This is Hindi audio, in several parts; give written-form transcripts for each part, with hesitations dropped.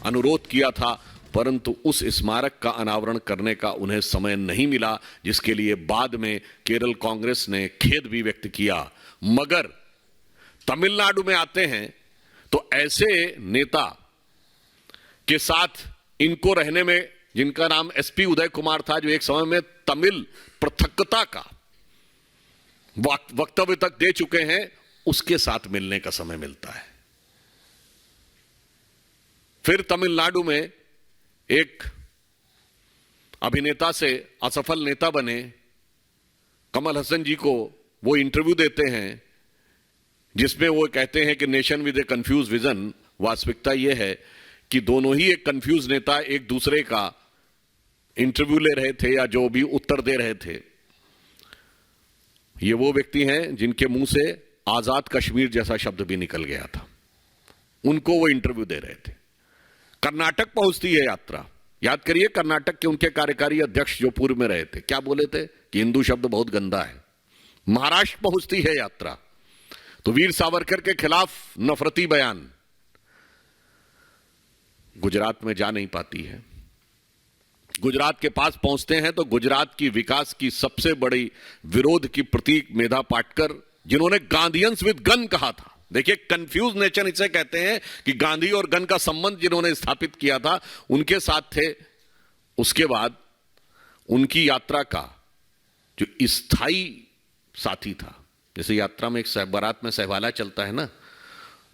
अनुरोध किया था, परंतु उस स्मारक का अनावरण करने का उन्हें समय नहीं मिला, जिसके लिए बाद में केरल कांग्रेस ने खेद भी व्यक्त किया। मगर तमिलनाडु में आते हैं तो ऐसे नेता के साथ इनको रहने में, जिनका नाम एसपी उदय कुमार था, जो एक समय में तमिल पृथकता का वक्तव्य तक दे चुके हैं, उसके साथ मिलने का समय मिलता है। फिर तमिलनाडु में एक अभिनेता से असफल नेता बने कमल हसन जी को वो इंटरव्यू देते हैं, जिसमें वो कहते हैं कि nation with A confuse vision. वास्तविकता यह है कि दोनों ही एक कंफ्यूज नेता एक दूसरे का इंटरव्यू ले रहे थे या जो भी उत्तर दे रहे थे। ये वो व्यक्ति हैं जिनके मुंह से आजाद कश्मीर जैसा शब्द भी निकल गया था, उनको वो इंटरव्यू दे रहे थे। कर्नाटक पहुंचती है यात्रा। याद करिए, कर्नाटक के उनके कार्यकारी अध्यक्ष जो पूर्व में रहे थे, क्या बोले थे कि हिंदू शब्द बहुत गंदा है। महाराष्ट्र पहुंचती है यात्रा तो वीर सावरकर के खिलाफ नफरती बयान। गुजरात में जा नहीं पाती है। गुजरात के पास पहुंचते हैं तो गुजरात की विकास की सबसे बड़ी विरोध की प्रतीक मेधा पाटकर, जिन्होंने गांधीयंस विद गन कहा था। देखिए, कंफ्यूज नेशन इसे कहते हैं कि गांधी और गन का संबंध जिन्होंने स्थापित किया था, उनके साथ थे। उसके बाद उनकी यात्रा का जो स्थायी साथी था, जैसे यात्रा में एक बारात में सहवाला चलता है ना,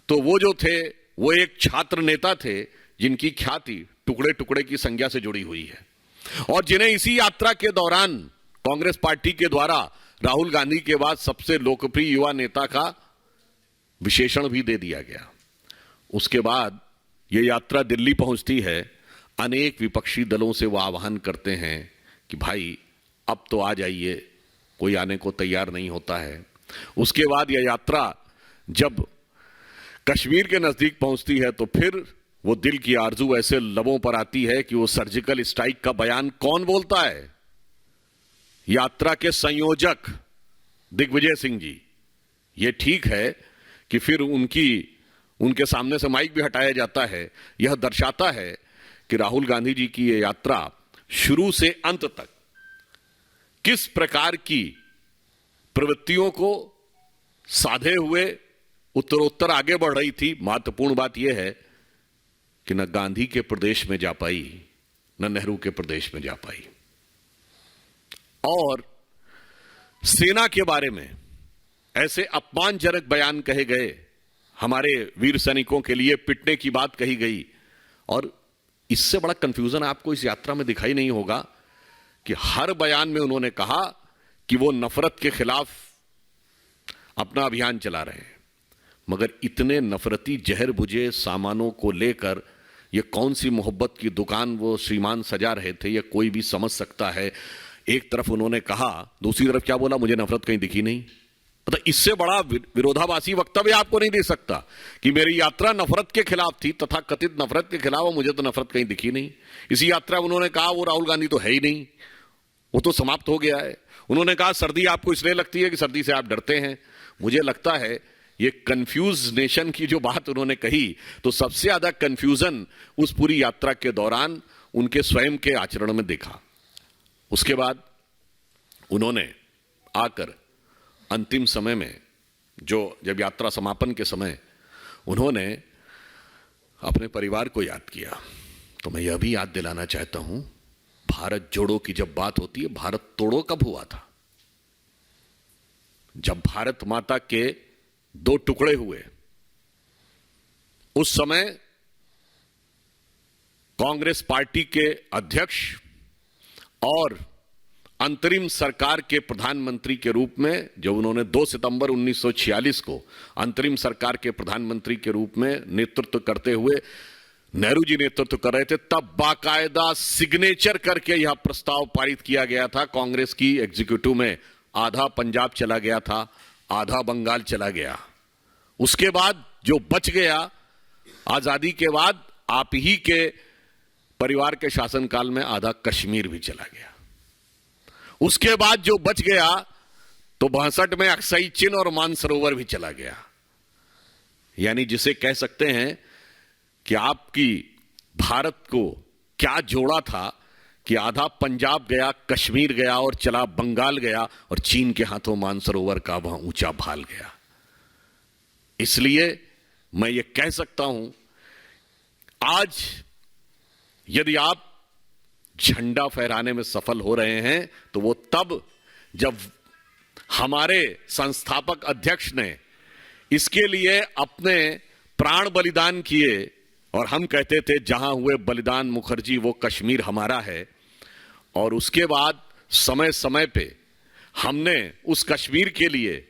तो वो जो थे वो एक छात्र नेता थे जिनकी ख्याति टुकड़े टुकड़े की संज्ञा से जुड़ी हुई है, और जिन्हें इसी यात्रा के दौरान कांग्रेस पार्टी के द्वारा राहुल गांधी के बाद सबसे लोकप्रिय युवा नेता का विशेषण भी दे दिया गया। उसके बाद यह यात्रा दिल्ली पहुंचती है। अनेक विपक्षी दलों से वो आह्वान करते हैं कि भाई अब तो आ जाइए, कोई आने को तैयार नहीं होता है। उसके बाद यह यात्रा जब कश्मीर के नजदीक पहुंचती है तो फिर वो दिल की आरजू ऐसे लबों पर आती है कि वो सर्जिकल स्ट्राइक का बयान कौन बोलता है? यात्रा के संयोजक दिग्विजय सिंह जी। ये ठीक है कि फिर उनके सामने से माइक भी हटाया जाता है। यह दर्शाता है कि राहुल गांधी जी की यह यात्रा शुरू से अंत तक किस प्रकार की प्रवृत्तियों को साधे हुए उत्तरोत्तर आगे बढ़ रही थी। महत्वपूर्ण बात यह है कि न गांधी के प्रदेश में जा पाई, न नेहरू के प्रदेश में जा पाई। और सेना के बारे में ऐसे अपमानजनक बयान कहे गए, हमारे वीर सैनिकों के लिए पिटने की बात कही गई। और इससे बड़ा कंफ्यूजन आपको इस यात्रा में दिखाई नहीं होगा कि हर बयान में उन्होंने कहा कि वो नफरत के खिलाफ अपना अभियान चला रहे हैं, मगर इतने नफरती जहर बुझे सामानों को लेकर ये कौन सी मोहब्बत की दुकान वो श्रीमान सजा रहे थे, ये कोई भी समझ सकता है। एक तरफ उन्होंने कहा, दूसरी तरफ क्या बोला, मुझे नफरत कहीं दिखी नहीं। मतलब इससे बड़ा विरोधाभासी वक्तव्य आपको नहीं दे सकता कि मेरी यात्रा नफरत के खिलाफ थी, तथा कथित नफरत के खिलाफ, और मुझे तो नफरत कहीं दिखी नहीं। इसी यात्रा में उन्होंने कहा वो राहुल गांधी तो है ही नहीं, वो तो समाप्त हो गया है। उन्होंने कहा सर्दी आपको इसलिए लगती है कि सर्दी से आप डरते हैं। मुझे लगता है ये कंफ्यूज नेशन की जो बात उन्होंने कही, तो सबसे ज्यादा कंफ्यूजन उस पूरी यात्रा के दौरान उनके स्वयं के आचरण में देखा। उसके बाद उन्होंने आकर अंतिम समय में, जब यात्रा समापन के समय उन्होंने अपने परिवार को याद किया, तो मैं यह भी याद दिलाना चाहता हूं, भारत जोड़ो की जब बात होती है, भारत तोड़ो कब हुआ था? जब भारत माता के 2 टुकड़े हुए, उस समय कांग्रेस पार्टी के अध्यक्ष और अंतरिम सरकार के प्रधानमंत्री के रूप में, जब उन्होंने 2 सितंबर 1946 को अंतरिम सरकार के प्रधानमंत्री के रूप में नेतृत्व करते हुए नेहरू जी नेतृत्व कर रहे थे, तब बाकायदा सिग्नेचर करके यह प्रस्ताव पारित किया गया था कांग्रेस की एग्जीक्यूटिव में। आधा पंजाब चला गया था, आधा बंगाल चला गया। उसके बाद जो बच गया, आजादी के बाद आप ही के परिवार के शासनकाल में आधा कश्मीर भी चला गया। उसके बाद जो बच गया तो 62 में अक्साई चिन और मानसरोवर भी चला गया। यानी जिसे कह सकते हैं कि आपकी भारत को क्या जोड़ा था कि आधा पंजाब गया, कश्मीर गया और चला बंगाल गया और चीन के हाथों मानसरोवर का वहां ऊंचा भाल गया। इसलिए मैं ये कह सकता हूं, आज यदि आप झंडा फहराने में सफल हो रहे हैं तो वो तब जब हमारे संस्थापक अध्यक्ष ने इसके लिए अपने प्राण बलिदान किए और हम कहते थे जहां हुए बलिदान मुखर्जी वो कश्मीर हमारा है। और उसके बाद समय समय पे हमने उस कश्मीर के लिए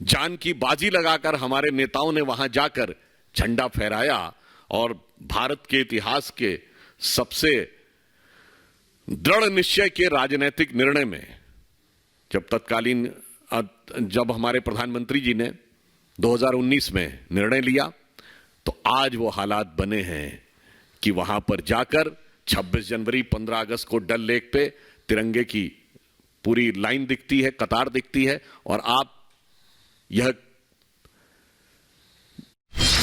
जान की बाजी लगाकर हमारे नेताओं ने वहां जाकर झंडा फहराया और भारत के इतिहास के सबसे दृढ़ निश्चय के राजनीतिक निर्णय में जब हमारे प्रधानमंत्री जी ने 2019 में निर्णय लिया तो आज वो हालात बने हैं कि वहां पर जाकर 26 जनवरी 15 अगस्त को डल लेक पे तिरंगे की पूरी लाइन दिखती है, कतार दिखती है और आप यह